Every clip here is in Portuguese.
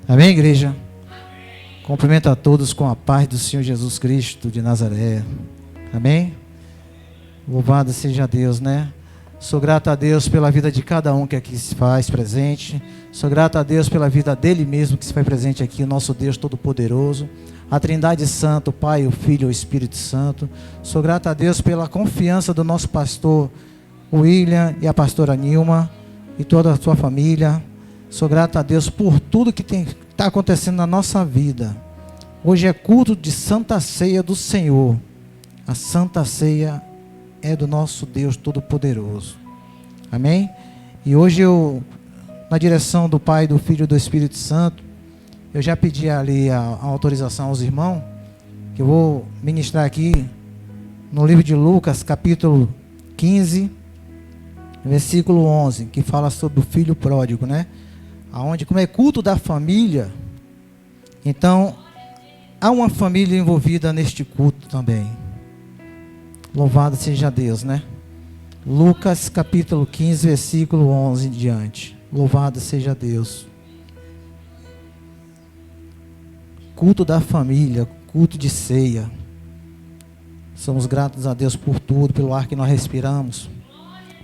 Amém, igreja? Cumprimento a todos com a paz do Senhor Jesus Cristo de Nazaré. Amém? Louvado seja Deus, né? Sou grato a Deus pela vida de cada um que aqui se faz presente. Sou grato a Deus pela vida dele mesmo que se faz presente aqui, o nosso Deus Todo-Poderoso. A Trindade Santa, o Pai, o Filho e o Espírito Santo. Sou grato a Deus pela confiança do nosso pastor William e a pastora Nilma e toda a sua família. Sou grato a Deus por tudo que está acontecendo na nossa vida. Hoje é culto de Santa Ceia do Senhor. A Santa Ceia é do nosso Deus Todo-Poderoso. Amém? E hoje eu, na direção do Pai, do Filho e do Espírito Santo, eu já pedi ali a autorização aos irmãos, que eu vou ministrar aqui no livro de Lucas, capítulo 15, versículo 11, que fala sobre o filho pródigo, né? Aonde, como é culto da família, então há uma família envolvida neste culto também. Louvado seja Deus, né? Lucas capítulo 15, versículo 11 em diante. Louvado seja Deus. Culto da família, culto de ceia. Somos gratos a Deus por tudo, pelo ar que nós respiramos.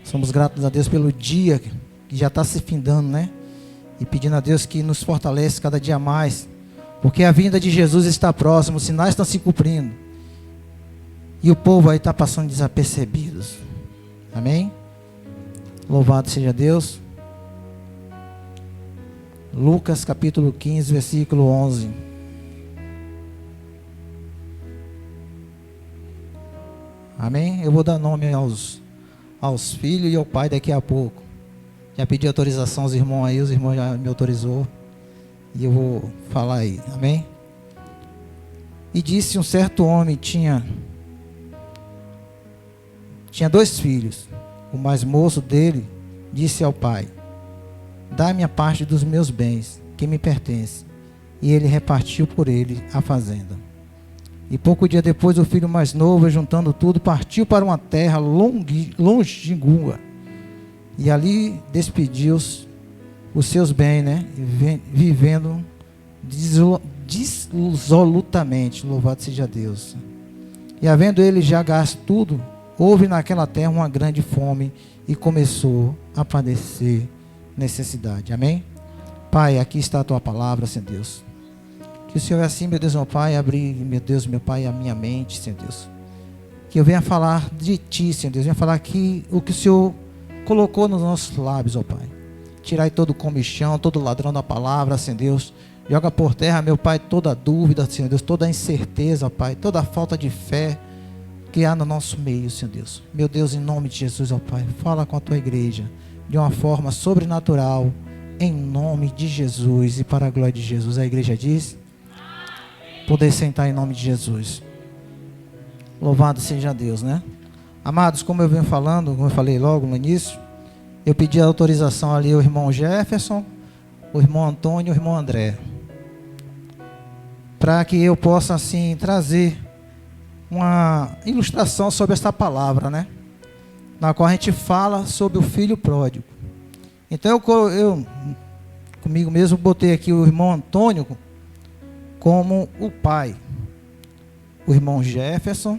Somos gratos a Deus pelo dia que já está se findando, né? E pedindo a Deus que nos fortaleça cada dia mais, porque a vinda de Jesus está próxima, os sinais estão se cumprindo, e o povo aí está passando desapercebidos. Amém? Louvado seja Deus. Lucas capítulo 15, versículo 11. Amém? Eu vou dar nome aos filhos e ao pai daqui a pouco. Já pedi autorização aos irmãos aí, os irmãos já me autorizou. E eu vou falar aí, amém? E disse: um certo homem tinha 2 filhos. O mais moço dele disse ao pai: dá-me a parte dos meus bens, que me pertence. E ele repartiu por ele a fazenda. E pouco dia depois, o filho mais novo, juntando tudo, partiu para uma terra longínqua. E ali despediu os seus bens, né? Vivendo dissolutamente. Louvado seja Deus. E havendo ele já gasto tudo, houve naquela terra uma grande fome e começou a padecer necessidade. Amém? Pai, aqui está a tua palavra, Senhor Deus. Que o Senhor assim, meu Deus, meu Pai, abrir, meu Deus, meu Pai, a minha mente, Senhor Deus. Que eu venha falar de Ti, Senhor Deus. Venha falar aqui o que o Senhor colocou nos nossos lábios, ó Pai. Tirai todo o comichão, todo ladrão da palavra, Senhor Deus. Joga por terra, meu Pai, toda dúvida, Senhor Deus, toda incerteza, ó Pai, toda falta de fé que há no nosso meio, Senhor Deus. Meu Deus, em nome de Jesus, ó Pai, fala com a Tua igreja de uma forma sobrenatural, em nome de Jesus e para a glória de Jesus. A igreja diz: poder sentar em nome de Jesus. Louvado seja Deus, né? Amados, como eu venho falando, como eu falei logo no início, eu pedi a autorização ali ao irmão Jefferson, o irmão Antônio e o irmão André, para que eu possa assim trazer uma ilustração sobre essa palavra, né? Na qual a gente fala sobre o filho pródigo. Então eu comigo mesmo botei aqui o irmão Antônio como o pai, o irmão Jefferson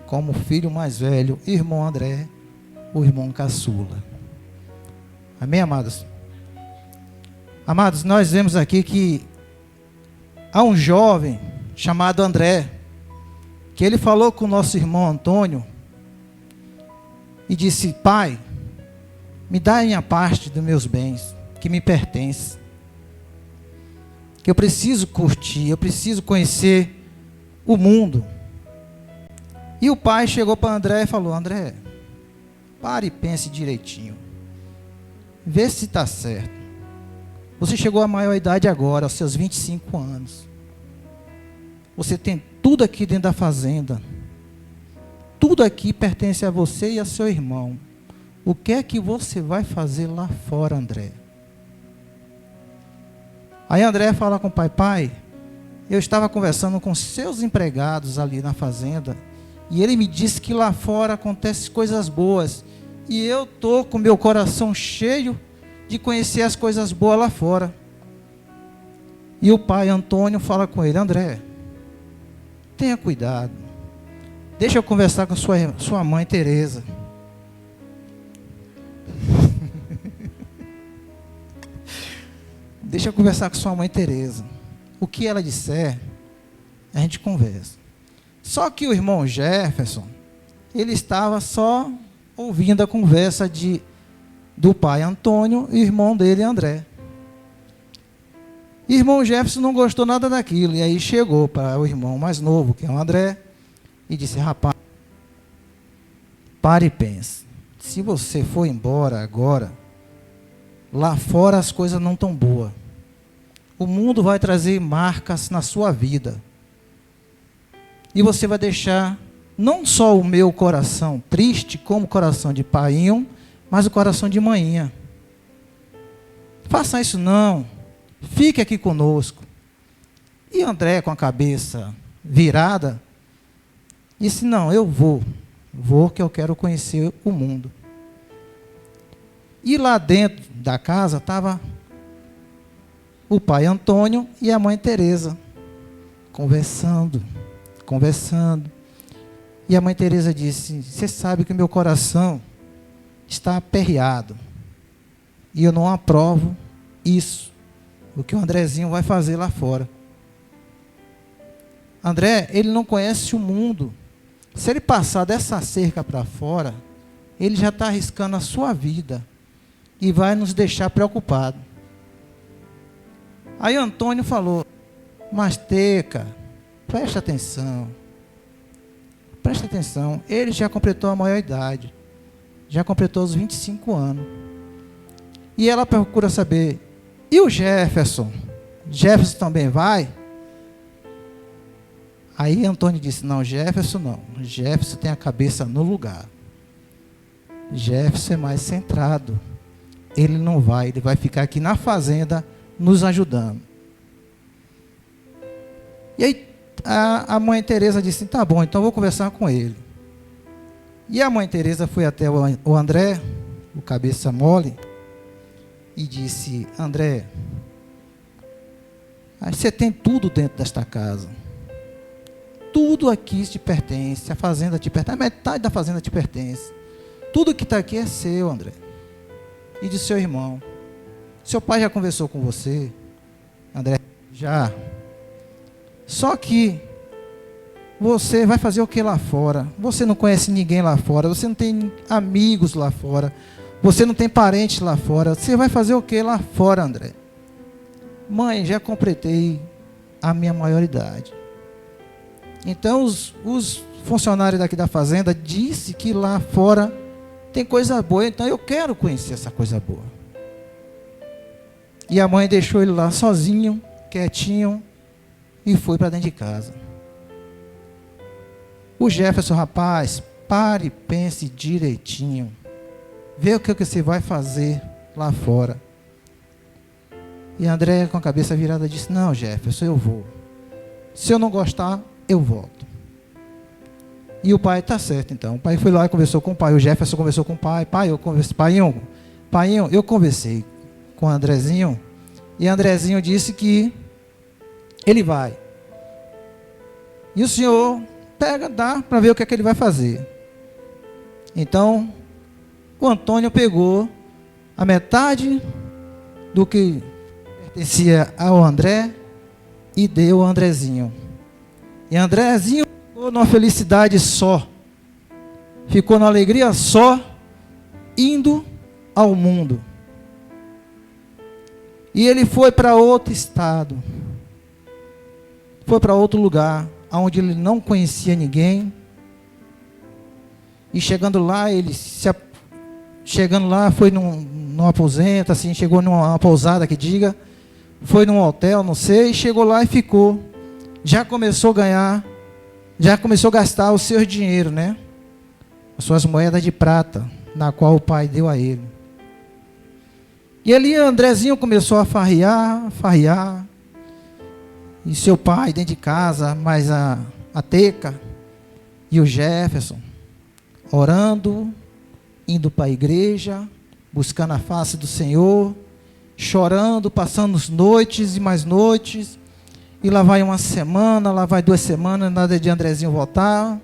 como o filho mais velho, e o irmão André, o irmão caçula. Amém, amados? Amados, nós vemos aqui que há um jovem chamado André, que ele falou com o nosso irmão Antônio e disse: pai, me dá a minha parte dos meus bens, que me pertence, que eu preciso curtir, eu preciso conhecer o mundo. E o pai chegou para André e falou: André, pare e pense direitinho, vê se está certo. Você chegou à maior idade agora, aos seus 25 anos. Você tem tudo aqui dentro da fazenda. Tudo aqui pertence a você e a seu irmão. O que é que você vai fazer lá fora, André? Aí André fala com o pai: pai, eu estava conversando com seus empregados ali na fazenda, e ele me disse que lá fora acontecem coisas boas, e eu estou com meu coração cheio de conhecer as coisas boas lá fora. E o pai Antônio fala com ele: André, tenha cuidado. Deixa eu conversar com sua mãe Teresa. Deixa eu conversar com sua mãe Teresa. O que ela disser, a gente conversa. Só que o irmão Jefferson, ele estava só ouvindo a conversa do pai Antônio e o irmão dele, André. O irmão Jefferson não gostou nada daquilo. E aí chegou para o irmão mais novo, que é o André, e disse: rapaz, pare e pense. Se você for embora agora, lá fora as coisas não estão boas. O mundo vai trazer marcas na sua vida. E você vai deixar não só o meu coração triste, como o coração de painho, mas o coração de manhinha. Faça isso não. Fique aqui conosco. E André, com a cabeça virada, disse: não, eu vou. Vou, que eu quero conhecer o mundo. E lá dentro da casa estava o pai Antônio e a mãe Teresa, conversando. E a mãe Teresa disse: você sabe que o meu coração está aperreado. E eu não aprovo isso, o que o Andrezinho vai fazer lá fora. André, ele não conhece o mundo. Se ele passar dessa cerca para fora, ele já está arriscando a sua vida e vai nos deixar preocupados. Aí Antônio falou: mas Teca, presta atenção. Presta atenção, ele já completou a maior idade. Já completou os 25 anos. E ela procura saber: e o Jefferson? Jefferson também vai? Aí Antônio disse: não, Jefferson não. Jefferson tem a cabeça no lugar. Jefferson é mais centrado. Ele não vai, ele vai ficar aqui na fazenda nos ajudando. E aí a mãe Teresa disse: tá bom, então eu vou conversar com ele. E a mãe Teresa foi até o André, o cabeça mole, e disse: André, você tem tudo dentro desta casa. Tudo aqui te pertence, a fazenda te pertence, a metade da fazenda te pertence. Tudo que está aqui é seu, André. E de seu irmão. Seu pai já conversou com você, André? Já. Só que você vai fazer o que lá fora? Você não conhece ninguém lá fora, você não tem amigos lá fora, você não tem parentes lá fora. Você vai fazer o que lá fora, André? Mãe, já completei a minha maioridade. Então os funcionários daqui da fazenda disse que lá fora tem coisa boa, então eu quero conhecer essa coisa boa. E a mãe deixou ele lá sozinho, quietinho, e foi para dentro de casa. O Jefferson: rapaz, pare, pense direitinho. Vê o que você vai fazer lá fora. E André, com a cabeça virada, disse: não, Jefferson, eu vou. Se eu não gostar, eu volto. E o pai: tá certo então. O pai foi lá e conversou com o pai. O Jefferson conversou com o pai. Pai, eu conversei. Painho, eu conversei com o Andrezinho. E Andrezinho disse que ele vai. E o senhor dá para ver o que é que ele vai fazer. Então, o Antônio pegou a metade do que pertencia ao André e deu ao Andrezinho. E Andrezinho ficou numa felicidade só. Ficou na alegria só, indo ao mundo. E ele foi para outro estado. Foi para outro lugar, onde ele não conhecia ninguém. E chegando lá, foi num aposento, assim, chegou numa pousada que diga, foi num hotel, não sei, e chegou lá e ficou. Já começou a ganhar, já começou a gastar o seu dinheiro, né? As suas moedas de prata, na qual o pai deu a ele. E ali Andrezinho começou a farrear. E seu pai dentro de casa, mais a Teca e o Jefferson, orando, indo para a igreja, buscando a face do Senhor chorando, passando noites e mais noites. E lá vai uma semana, lá vai 2 semanas, nada de Andrezinho voltar.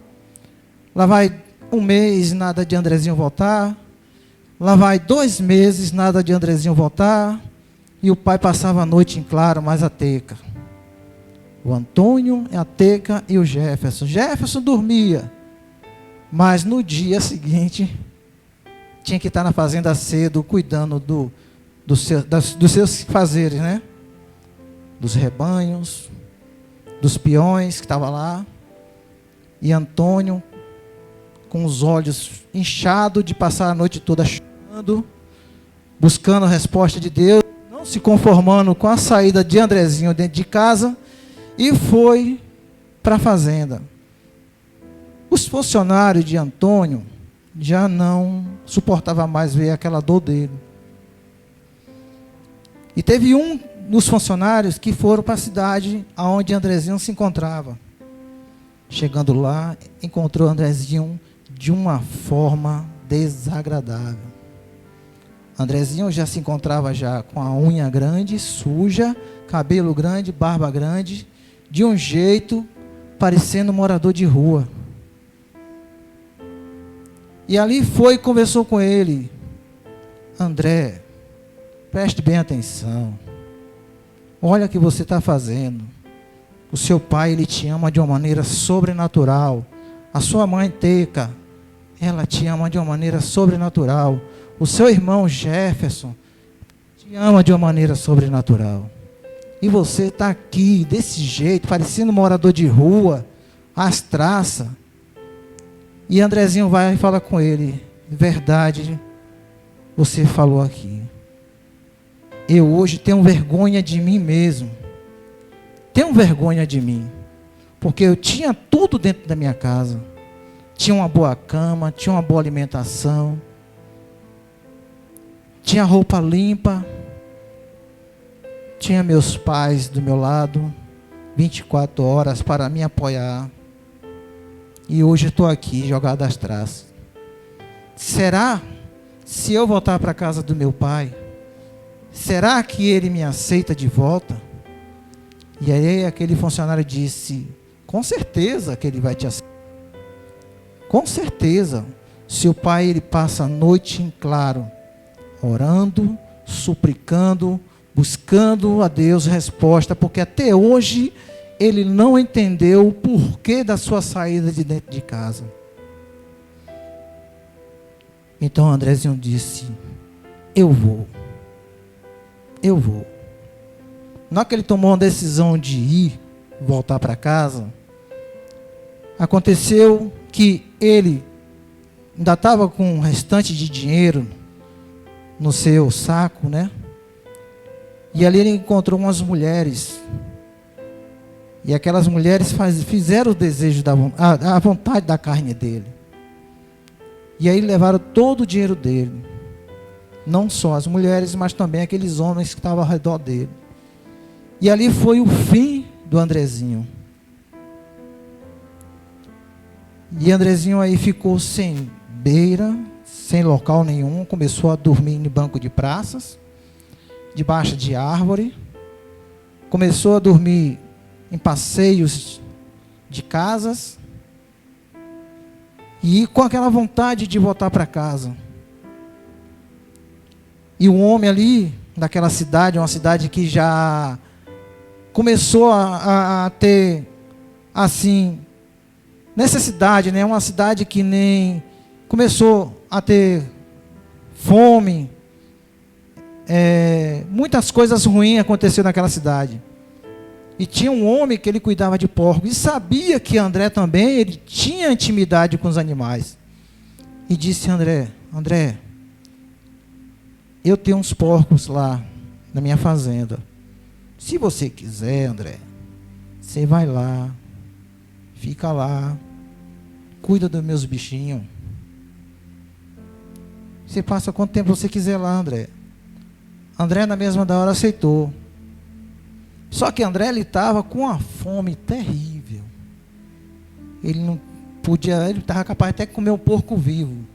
Lá vai 1 mês, nada de Andrezinho voltar. Lá vai 2 meses, nada de Andrezinho voltar. E o pai passava a noite em claro, mais a Teca. O Antônio, a Teca e o Jefferson. Jefferson dormia, mas no dia seguinte tinha que estar na fazenda cedo, cuidando dos seus fazeres, né? Dos rebanhos, dos peões que estavam lá. E Antônio, com os olhos inchados de passar a noite toda chorando, buscando a resposta de Deus, não se conformando com a saída de Andrezinho dentro de casa, e foi para a fazenda. Os funcionários de Antônio já não suportavam mais ver aquela dor dele. E teve um dos funcionários que foram para a cidade onde Andrezinho se encontrava. Chegando lá, encontrou Andrezinho de uma forma desagradável. Andrezinho já se encontrava já com a unha grande, suja, cabelo grande, barba grande, de um jeito parecendo morador de rua. E ali foi e conversou com ele. André, preste bem atenção. Olha o que você está fazendo. O seu pai, ele te ama de uma maneira sobrenatural. A sua mãe, Teca, ela te ama de uma maneira sobrenatural. O seu irmão, Jefferson, te ama de uma maneira sobrenatural. E você está aqui, desse jeito, parecendo morador de rua, as traças. E Andrezinho vai e fala com ele: verdade, você falou aqui. Eu hoje tenho vergonha de mim mesmo. Tenho vergonha de mim. Porque eu tinha tudo dentro da minha casa. Tinha uma boa cama, tinha uma boa alimentação. Tinha roupa limpa. Tinha meus pais do meu lado, 24 horas para me apoiar. E hoje estou aqui, jogado às traças. Será, se eu voltar para a casa do meu pai, será que ele me aceita de volta? E aí aquele funcionário disse: com certeza que ele vai te aceitar. Com certeza. Se o pai, ele passa a noite em claro, orando, suplicando, buscando a Deus resposta, porque até hoje ele não entendeu o porquê da sua saída de dentro de casa. Então Andrezinho disse: eu vou. Na hora que ele tomou uma decisão de ir, voltar para casa, aconteceu que ele ainda estava com um restante de dinheiro no seu saco, né? E ali ele encontrou umas mulheres. E aquelas mulheres fizeram o desejo, a vontade da carne dele. E aí levaram todo o dinheiro dele. Não só as mulheres, mas também aqueles homens que estavam ao redor dele. E ali foi o fim do Andrezinho. E Andrezinho aí ficou sem beira, sem local nenhum. Começou a dormir em banco de praças, debaixo de árvore. Começou a dormir em passeios de casas. E com aquela vontade de voltar para casa. E o homem ali, daquela cidade, uma cidade que já começou a ter, assim, necessidade, né? Uma cidade que nem começou a ter fome. Muitas coisas ruins aconteceram naquela cidade. E tinha um homem que ele cuidava de porcos. E sabia que André também, ele tinha intimidade com os animais. E disse: André, eu tenho uns porcos lá na minha fazenda. Se você quiser, André, você vai lá, fica lá, cuida dos meus bichinhos. Você passa quanto tempo você quiser lá, André. André, na mesma da hora, aceitou. Só que André, ele estava com uma fome terrível. Ele não podia, ele estava capaz até de comer um porco vivo.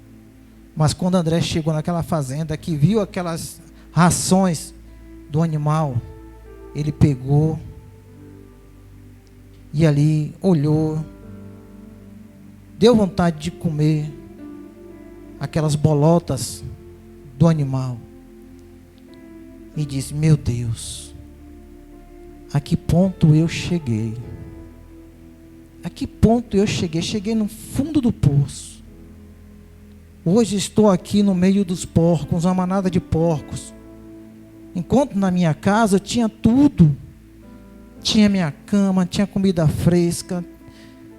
Mas quando André chegou naquela fazenda, que viu aquelas rações do animal, ele pegou e ali olhou, deu vontade de comer aquelas bolotas do animal e disse: meu Deus, a que ponto eu cheguei? A que ponto eu cheguei? Cheguei no fundo do poço. Hoje estou aqui no meio dos porcos, uma manada de porcos. Enquanto na minha casa eu tinha tudo. Tinha minha cama, tinha comida fresca.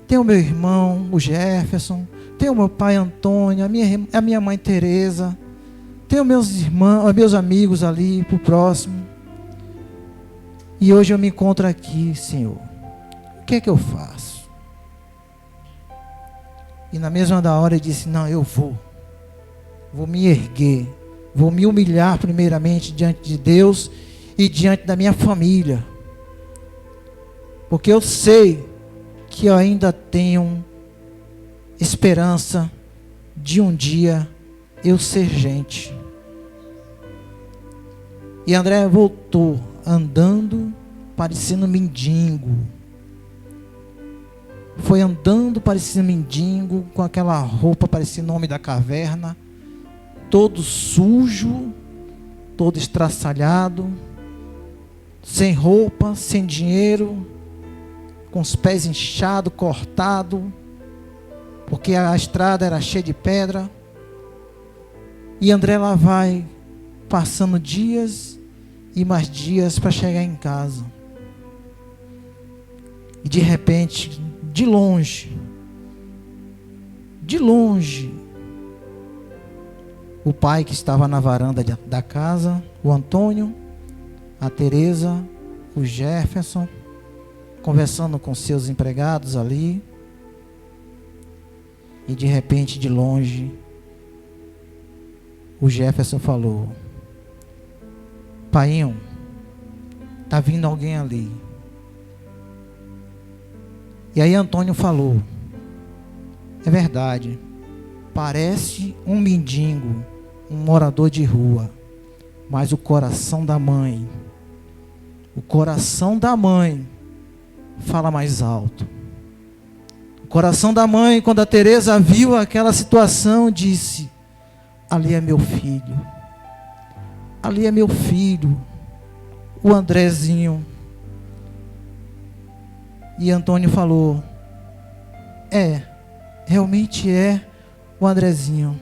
Tem o meu irmão, o Jefferson. Tem o meu pai Antônio, a minha mãe Teresa. Tenho meus irmãos, meus amigos ali por próximo. E hoje eu me encontro aqui, Senhor. O que é que eu faço? E na mesma da hora ele disse: não, eu vou me erguer, vou me humilhar primeiramente diante de Deus e diante da minha família, porque eu sei que eu ainda tenho esperança de um dia eu ser gente. E André voltou andando parecendo mendigo. Foi andando parecendo mendigo, com aquela roupa parecendo homem da caverna, todo sujo, todo estraçalhado, sem roupa, sem dinheiro, com os pés inchados, cortados, porque a estrada era cheia de pedra. E André lá vai, passando dias e mais dias para chegar em casa. E de repente, de longe, o pai que estava na varanda da casa, o Antônio, a Teresa, o Jefferson, conversando com seus empregados ali. E de repente, de longe, o Jefferson falou: Painho, tá vindo alguém ali. E aí Antônio falou: é verdade, parece um mendigo, um morador de rua, mas o coração da mãe fala mais alto. O coração da mãe, quando a Teresa viu aquela situação, disse: ali é meu filho, ali é meu filho, o Andrezinho. E Antônio falou: realmente é o Andrezinho.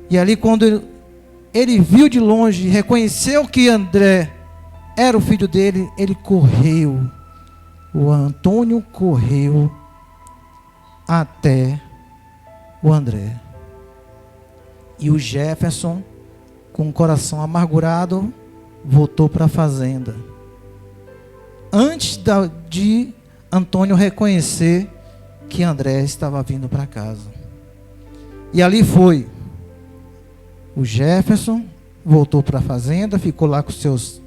E ali, quando ele viu de longe, reconheceu que André era o filho dele, ele correu. O Antônio correu até o André. E o Jefferson, com o coração amargurado, voltou para a fazenda. Antes de Antônio reconhecer que André estava vindo para casa. E ali foi. O Jefferson voltou para a fazenda, ficou lá com seus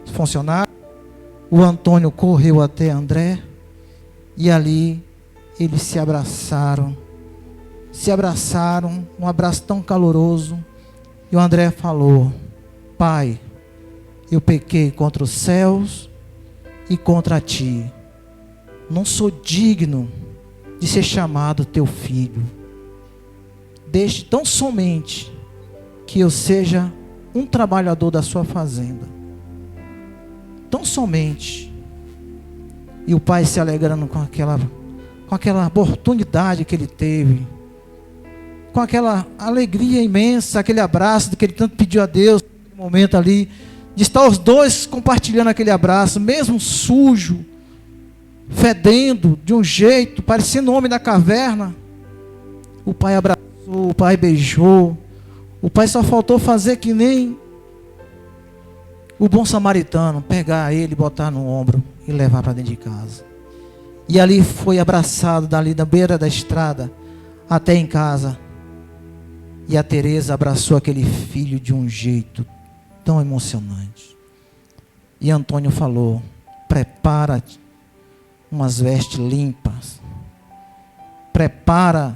funcionários. O Antônio correu até André. E ali eles se abraçaram. Um abraço tão caloroso. E o André falou: Pai, eu pequei contra os céus e contra ti. Não sou digno de ser chamado teu filho. Deixe tão somente que eu seja um trabalhador da sua fazenda. Tão somente. E o pai se alegrando com aquela oportunidade que ele teve, com aquela alegria imensa, aquele abraço que ele tanto pediu a Deus, no momento ali, de estar os dois compartilhando aquele abraço, mesmo sujo, fedendo de um jeito, parecendo um homem da caverna. O pai abraçou, o pai beijou. O pai só faltou fazer que nem o bom samaritano, pegar ele, botar no ombro e levar para dentro de casa. E ali foi abraçado, dali da beira da estrada até em casa. E a Teresa abraçou aquele filho de um jeito tão emocionante. E Antônio falou: prepara umas vestes limpas, prepara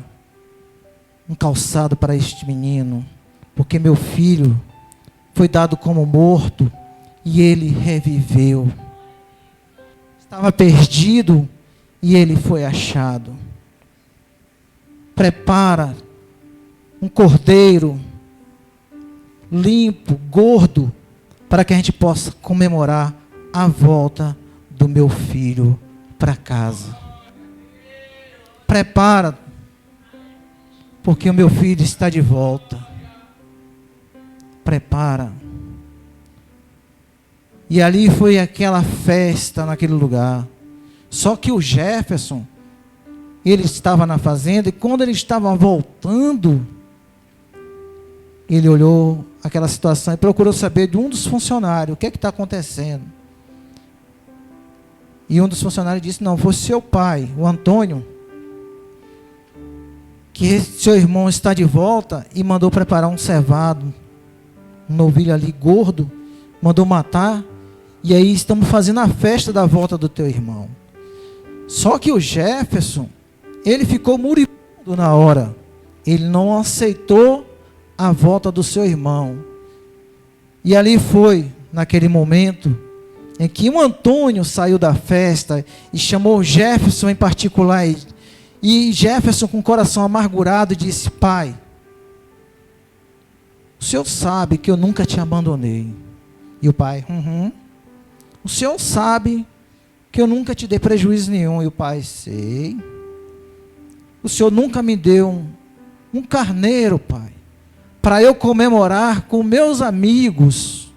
um calçado para este menino, porque meu filho foi dado como morto e ele reviveu. Estava perdido e ele foi achado. Prepara um cordeiro limpo, gordo, para que a gente possa comemorar a volta do meu filho para casa. Prepara, porque o meu filho está de volta. Prepara. E ali foi aquela festa naquele lugar. Só que o Jefferson, ele estava na fazenda e quando ele estava voltando, ele olhou aquela situação e procurou saber de um dos funcionários, o que é que está acontecendo. E um dos funcionários disse, não, foi seu pai, o Antônio, que seu irmão está de volta e mandou preparar um cevado, um novilho ali gordo, mandou matar, e aí estamos fazendo a festa da volta do teu irmão. Só que o Jefferson, ele ficou moribundo na hora, ele não aceitou a volta do seu irmão. E ali foi, naquele momento, em que o Antônio saiu da festa e chamou o Jefferson em particular. E Jefferson, com o coração amargurado, disse, pai, o senhor sabe que eu nunca te abandonei. E o pai, o senhor sabe que eu nunca te dei prejuízo nenhum. E o pai, sei. O senhor nunca me deu um carneiro, pai, para eu comemorar com meus amigos.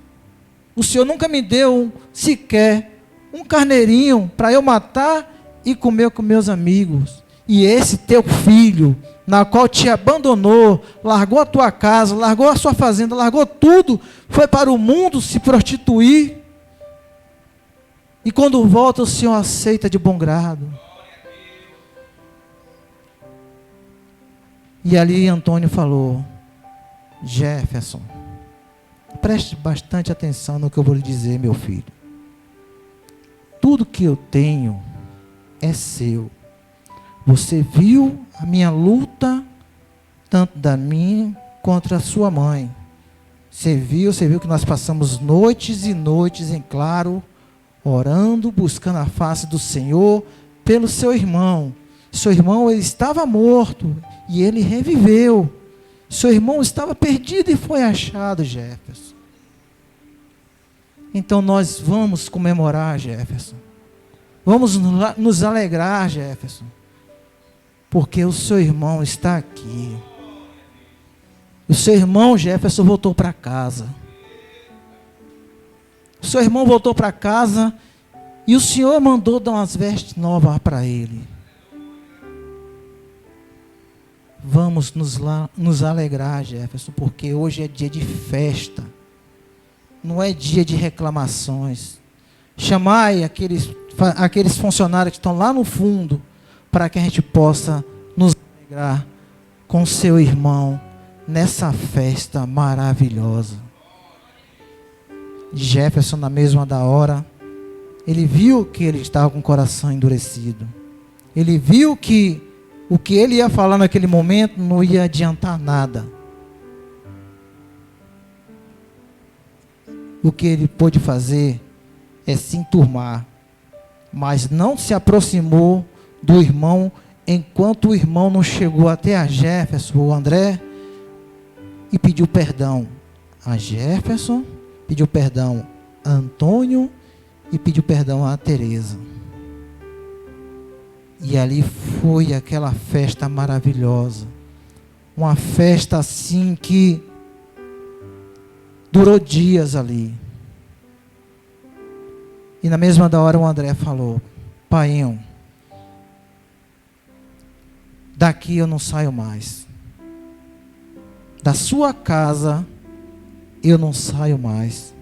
O senhor nunca me deu sequer um carneirinho para eu matar e comer com meus amigos. E esse teu filho, na qual te abandonou, largou a tua casa, largou a sua fazenda, largou tudo, foi para o mundo se prostituir. E quando volta, o Senhor aceita de bom grado. E ali Antônio falou, Jefferson, preste bastante atenção no que eu vou lhe dizer, meu filho. Tudo que eu tenho é seu. Você viu a minha luta, tanto da minha contra a sua mãe. Você viu que nós passamos noites e noites em claro, orando, buscando a face do Senhor pelo seu irmão. Seu irmão, ele estava morto e ele reviveu. Seu irmão estava perdido e foi achado, Jefferson. Então nós vamos comemorar, Jefferson. Vamos nos alegrar, Jefferson. Porque o seu irmão está aqui. O seu irmão, Jefferson, voltou para casa. O seu irmão voltou para casa e o Senhor mandou dar umas vestes novas para ele. Vamos nos alegrar, Jefferson, porque hoje é dia de festa. Não é dia de reclamações. Chamai aqueles funcionários que estão lá no fundo, para que a gente possa nos alegrar com seu irmão nessa festa maravilhosa. Jefferson, na mesma da hora, ele viu que ele estava com o coração endurecido. Ele viu que o que ele ia falar naquele momento não ia adiantar nada. O que ele pôde fazer é se enturmar, mas não se aproximou do irmão, enquanto o irmão não chegou até a Jefferson, o André, e pediu perdão a Jefferson, pediu perdão a Antônio e pediu perdão a Teresa. E ali foi aquela festa maravilhosa, uma festa assim que durou dias ali. E na mesma da hora o André falou, Painho, daqui eu não saio mais. Da sua casa eu não saio mais.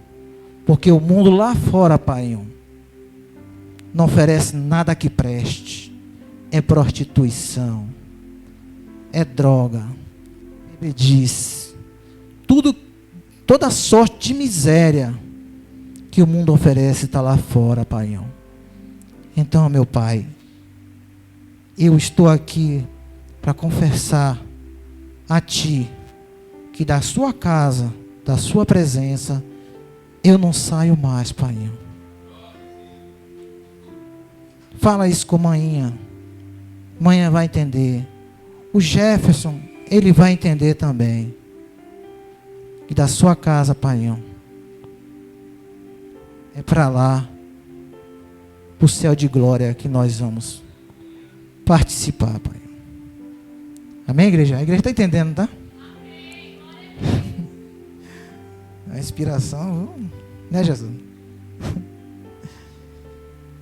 Porque o mundo lá fora, Painho, não oferece nada que preste. É prostituição, é droga, bebedice, toda sorte de miséria que o mundo oferece está lá fora, Painho. Então, meu Pai, eu estou aqui para confessar a Ti que da sua casa da sua presença, eu não saio mais, Pai. Fala isso com manhã. Manhã vai entender. O Jefferson, ele vai entender também. E da sua casa, Pai, é para lá, para o céu de glória que nós vamos participar, Pai. Amém, igreja? A igreja está entendendo, tá? A inspiração, né, Jesus?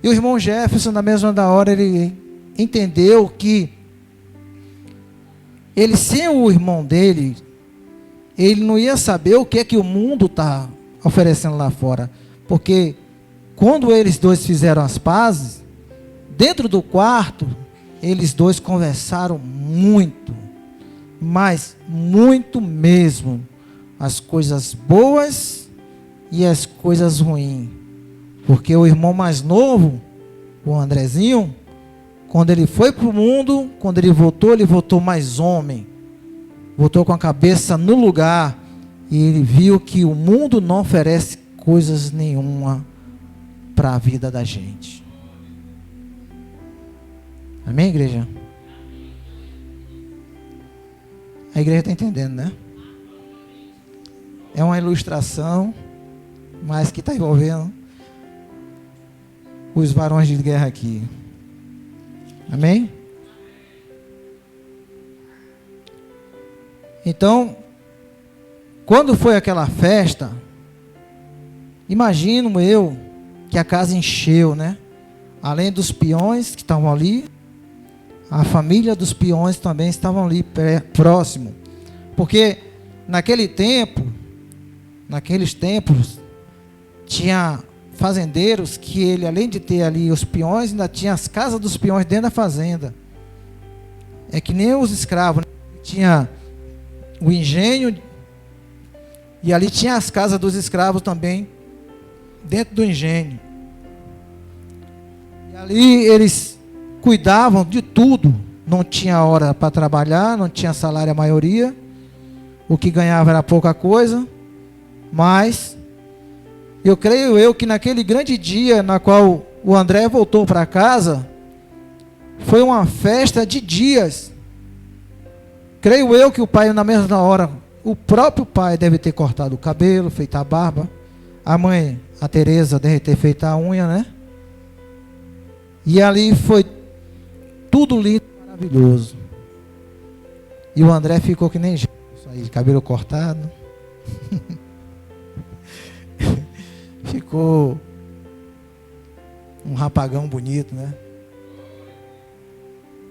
E o irmão Jefferson, na mesma da hora, ele entendeu que ele, sem o irmão dele, ele não ia saber o que é que o mundo está oferecendo lá fora. Porque quando eles dois fizeram as pazes, dentro do quarto, eles dois conversaram muito, mas muito mesmo, as coisas boas e as coisas ruins. Porque o irmão mais novo, o Andrezinho, quando ele foi para o mundo, quando ele voltou mais homem, voltou com a cabeça no lugar, e ele viu que o mundo não oferece coisas nenhuma para a vida da gente. Amém, igreja? A igreja está entendendo, né? É uma ilustração, mas que está envolvendo os varões de guerra aqui. Amém? Então, quando foi aquela festa, imagino eu que a casa encheu, né? Além dos peões que estavam ali, a família dos peões também estavam ali próximo. Porque naquele tempo, naqueles tempos, tinha fazendeiros que ele, além de ter ali os peões, ainda tinha as casas dos peões dentro da fazenda. É que nem os escravos, né? Tinha o engenho, e ali tinha as casas dos escravos também, dentro do engenho. E ali eles cuidavam de tudo. Não tinha hora para trabalhar, não tinha salário a maioria. O que ganhava era pouca coisa. Mas eu creio que naquele grande dia na qual o André voltou para casa, foi uma festa de dias. Creio eu que o pai, na mesma hora, o próprio pai deve ter cortado o cabelo, feito a barba. A mãe, a Tereza, deve ter feito a unha, né? E ali foi tudo lindo, maravilhoso. E o André ficou que nem Jesus, aí, cabelo cortado. Ficou um rapagão bonito, né?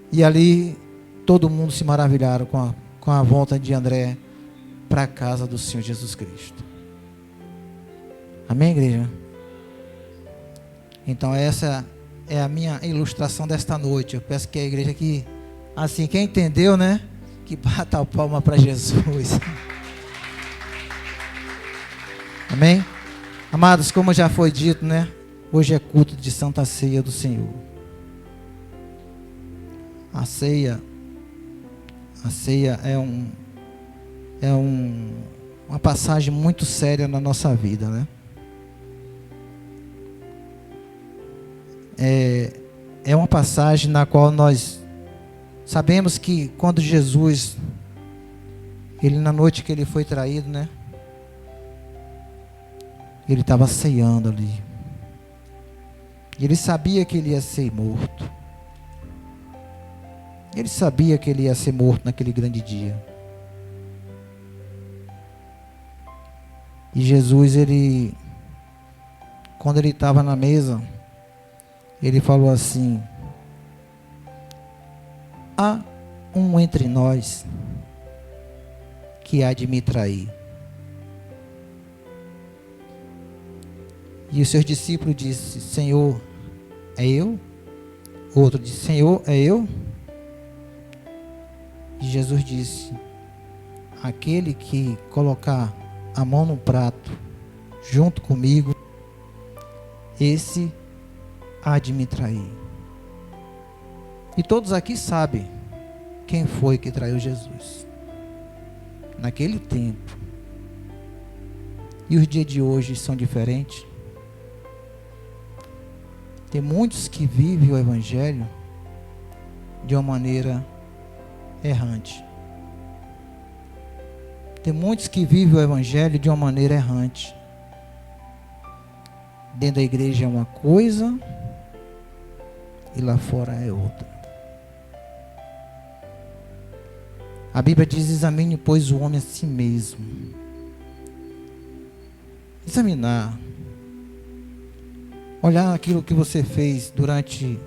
E ali todo mundo se maravilharam com a volta de André para a casa do Senhor Jesus Cristo. Amém, igreja? Então essa é a minha ilustração desta noite. Eu peço que a igreja aqui, assim, quem entendeu, né? Que bata a palma para Jesus. Amém? Amados, como já foi dito, né? Hoje é culto de Santa Ceia do Senhor. A ceia é uma passagem muito séria na nossa vida, né? É uma passagem na qual nós sabemos que quando Jesus, ele na noite que ele foi traído, né? Ele estava ceando ali. Ele sabia que ele ia ser morto. Ele sabia que ele ia ser morto naquele grande dia. E Jesus, quando ele estava na mesa, ele falou assim: há um entre nós que há de me trair. E os seus discípulos disseram: Senhor, é eu? O outro disse: Senhor, é eu? E Jesus disse: aquele que colocar a mão no prato junto comigo, esse há de me trair. E todos aqui sabem quem foi que traiu Jesus naquele tempo. e os dias de hoje são diferentes. Tem muitos que vivem o Evangelho de uma maneira errante. Tem muitos que vivem o Evangelho de uma maneira errante. Dentro da igreja é uma coisa e lá fora é outra. A Bíblia diz: examine, pois, o homem a si mesmo. Examinar. Olhar aquilo que você fez durante...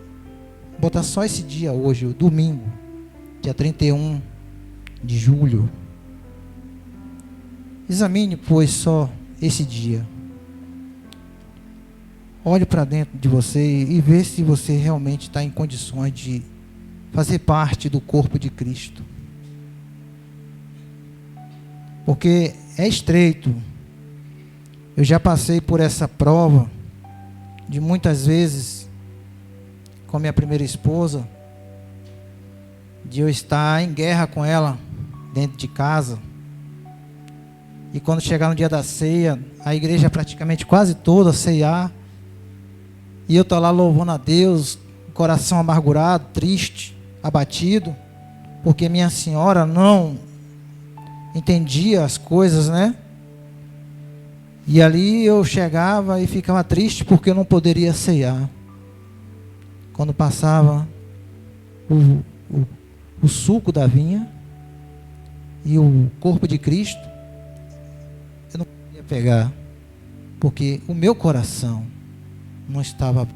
Botar só esse dia hoje, o domingo, dia 31 de julho. Examine, pois, só esse dia. Olhe para dentro de você e vê se você realmente está em condições de fazer parte do corpo de Cristo. Porque é estreito. Eu já passei por essa prova de muitas vezes com a minha primeira esposa, de eu estar em guerra com ela dentro de casa. E quando chegar no dia da ceia, a igreja praticamente quase toda ceiar, e eu estou lá louvando a Deus, coração amargurado, triste, abatido, porque minha senhora não entendia as coisas, né? E ali eu chegava e ficava triste porque eu não poderia ceiar. Quando passava o suco da vinha e o corpo de Cristo, eu não podia pegar, porque o meu coração não estava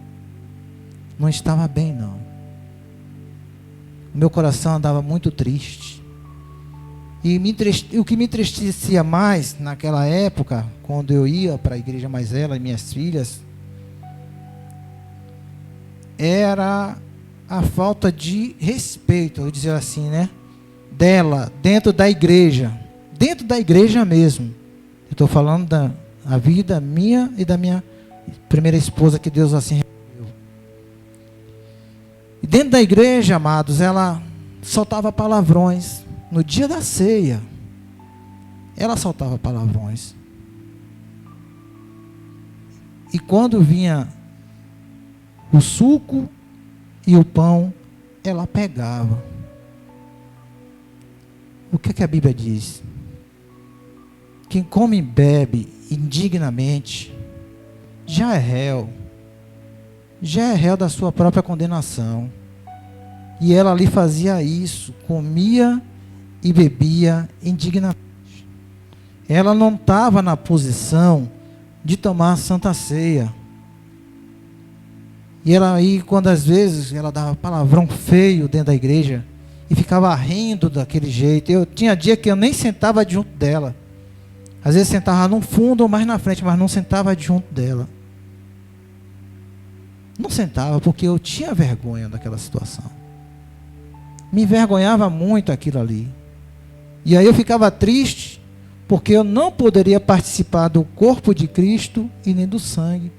bem, não. O meu coração andava muito triste. E o que me entristecia mais naquela época, quando eu ia para a igreja mais ela e minhas filhas, era a falta de respeito, eu dizer assim, né? Dela, dentro da igreja mesmo. Eu estou falando da vida minha e da minha primeira esposa, que Deus assim resolveu. E dentro da igreja, amados, ela soltava palavrões. No dia da ceia, ela soltava palavrões. E quando vinha o suco e o pão, ela pegava. O que a Bíblia diz? Quem come e bebe indignamente já é réu da sua própria condenação. E ela ali fazia isso, comia e bebia indignamente. Ela não estava na posição de tomar a Santa Ceia. E ela aí, quando às vezes ela dava palavrão feio dentro da igreja e ficava rindo daquele jeito, eu tinha dia que eu nem sentava junto dela. Às vezes sentava no fundo ou mais na frente, mas não sentava junto dela. Não sentava porque eu tinha vergonha daquela situação. Me envergonhava muito aquilo ali. E aí eu ficava triste, porque eu não poderia participar do corpo de Cristo e nem do sangue.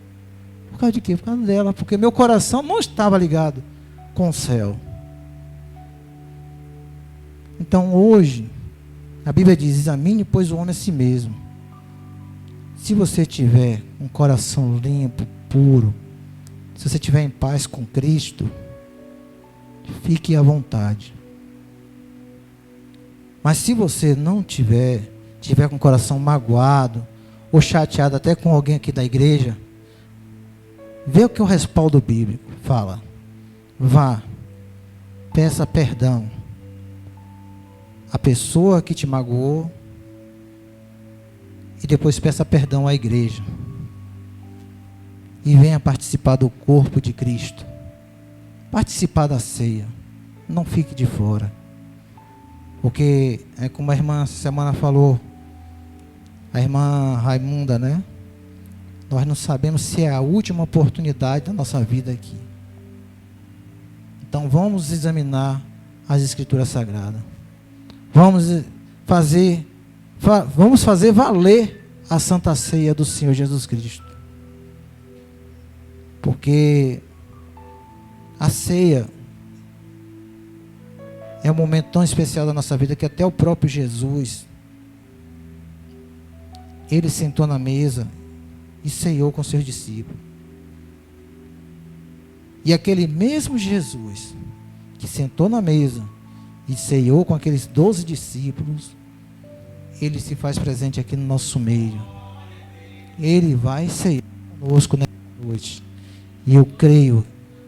Por causa de quê? Por causa dela, porque meu coração não estava ligado com o céu. Então hoje, a Bíblia diz: examine, pois, o homem a si mesmo. Se você tiver um coração limpo, puro, se você estiver em paz com Cristo, fique à vontade. Mas se você não tiver com o coração magoado ou chateado até com alguém aqui da igreja, vê o que o respaldo bíblico fala. Vá, peça perdão à pessoa que te magoou e depois peça perdão à igreja. E venha participar do corpo de Cristo. Participar da ceia. Não fique de fora. Porque é como a irmã essa semana falou, a irmã Raimunda, né? Nós não sabemos se é a última oportunidade da nossa vida aqui. Então vamos examinar as Escrituras Sagradas. Vamos fazer valer a Santa Ceia do Senhor Jesus Cristo. Porque a ceia é um momento tão especial da nossa vida que até o próprio Jesus ele sentou na mesa e ceiou com seus discípulos. E aquele mesmo Jesus que sentou na mesa e ceiou com aqueles 12 discípulos, ele se faz presente aqui no nosso meio. Ele vai ceiar conosco nessa noite. E eu creio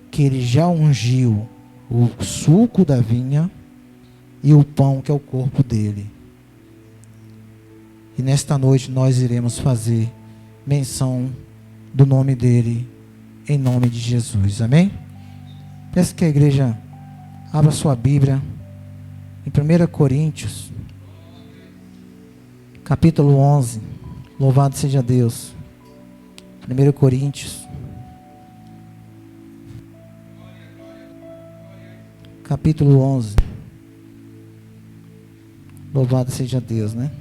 que ele já ungiu o suco da vinha e o pão, que é o corpo dele. E nesta noite nós iremos fazer menção do nome dele, em nome de Jesus. Amém? Peço que a igreja abra sua Bíblia em 1 Coríntios, capítulo 11. Louvado seja Deus. 1 Coríntios, capítulo 11. Louvado seja Deus, né?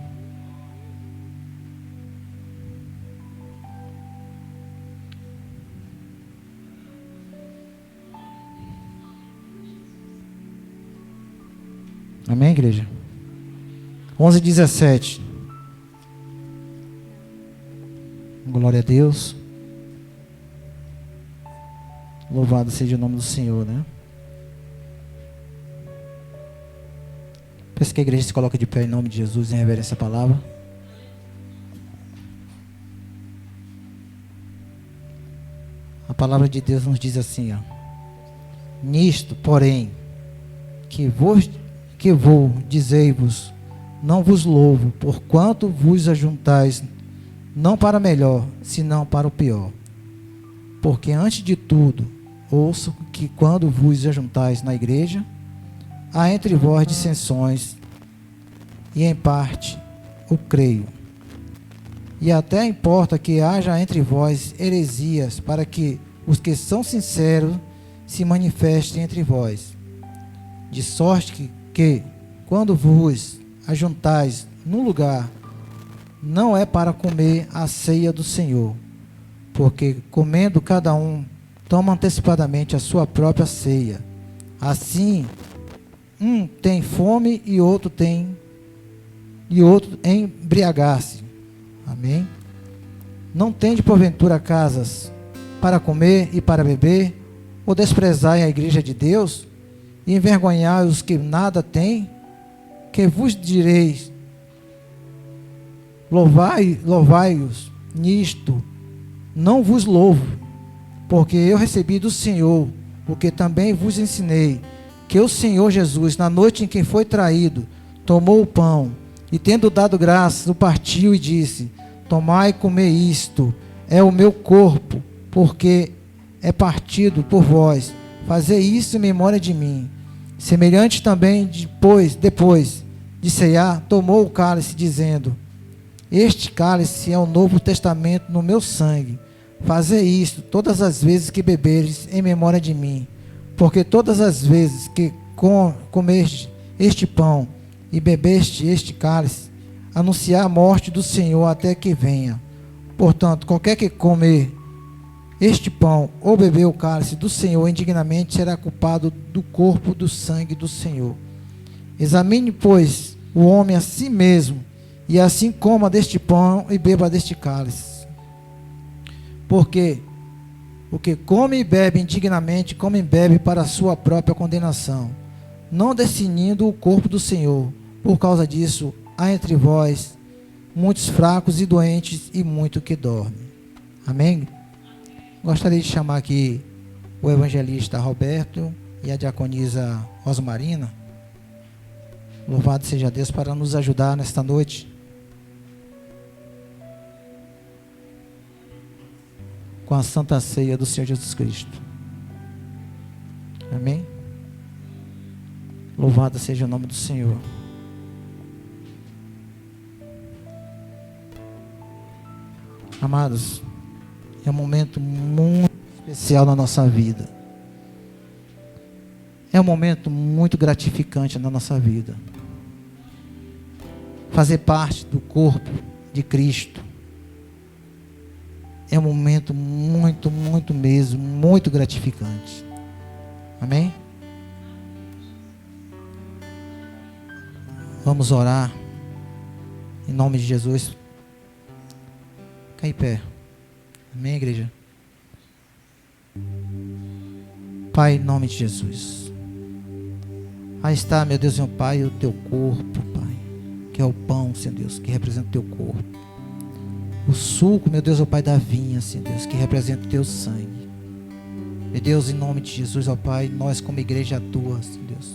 Amém, igreja? 11:17. Glória a Deus. Louvado seja o nome do Senhor, né? Peço que a igreja se coloque de pé em nome de Jesus, em reverência à palavra. A palavra de Deus nos diz assim, ó: nisto, porém, que vou dizer-vos, não vos louvo, porquanto vos ajuntais, não para melhor, senão para o pior. Porque antes de tudo, ouço que quando vos ajuntais na igreja, há entre vós dissensões, e em parte o creio. E até importa que haja entre vós heresias, para que os que são sinceros se manifestem entre vós. De sorte que quando vos ajuntais num lugar, não é para comer a ceia do Senhor, porque comendo cada um, toma antecipadamente a sua própria ceia. Assim, um tem fome e outro embriagar-se. Amém? Não tende porventura casas para comer e para beber, ou desprezai a igreja de Deus, e envergonhai os que nada têm? Que vos direis, louvai-os nisto, não vos louvo, porque eu recebi do Senhor, o que também vos ensinei, que o Senhor Jesus, na noite em que foi traído, tomou o pão, e tendo dado graças, o partiu e disse: tomai e comei isto, é o meu corpo, porque é partido por vós, fazei isso em memória de mim. Semelhante também, depois de ceiar, tomou o cálice, dizendo: este cálice é o novo testamento no meu sangue. Fazei isto todas as vezes que beberes, em memória de mim. Porque todas as vezes que comeste este pão e bebeste este cálice, anunciar a morte do Senhor até que venha. Portanto, qualquer que comer este pão ou beber o cálice do Senhor indignamente será culpado do corpo do sangue do Senhor. Examine, pois, o homem a si mesmo, e assim coma deste pão e beba deste cálice. Porque o que come e bebe indignamente, come e bebe para a sua própria condenação, não discernindo o corpo do Senhor. Por causa disso, há entre vós muitos fracos e doentes, e muito que dormem. Amém? Gostaria de chamar aqui o evangelista Roberto e a diaconisa Rosmarina. Louvado seja Deus, para nos ajudar nesta noite. Com a santa ceia do Senhor Jesus Cristo. Amém? Louvado seja o nome do Senhor. Amados, é um momento muito especial na nossa vida. É um momento muito gratificante na nossa vida. Fazer parte do corpo de Cristo é um momento muito, muito mesmo, muito gratificante. Amém? Vamos orar em nome de Jesus, Fica em pé. Amém, igreja? Pai, em nome de Jesus. Aí está, meu Deus, meu Pai, o teu corpo, Pai, que é o pão, Senhor Deus, que representa o teu corpo. O suco, meu Deus, ó Pai, da vinha, Senhor Deus, que representa o teu sangue. Meu Deus, em nome de Jesus, ó Pai, nós como igreja tua, Senhor Deus,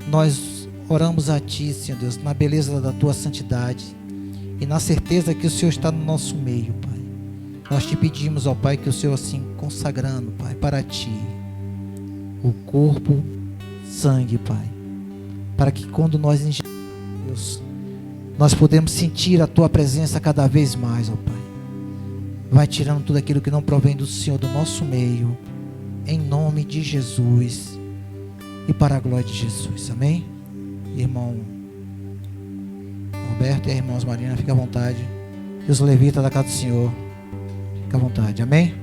nós oramos a Ti, Senhor Deus, na beleza da Tua santidade e na certeza que o Senhor está no nosso meio, Pai. Nós Te pedimos, ó Pai, que o Senhor assim consagrando, Pai, para Ti o corpo, sangue, Pai, para que quando nós ingerimos, nós podemos sentir a Tua presença cada vez mais, ó Pai. Vai tirando tudo aquilo que não provém do Senhor do nosso meio, em nome de Jesus e para a glória de Jesus, amém? Irmão Roberto e a irmã Marina, fica à vontade. E os levitas da casa do Senhor, fica à vontade, amém?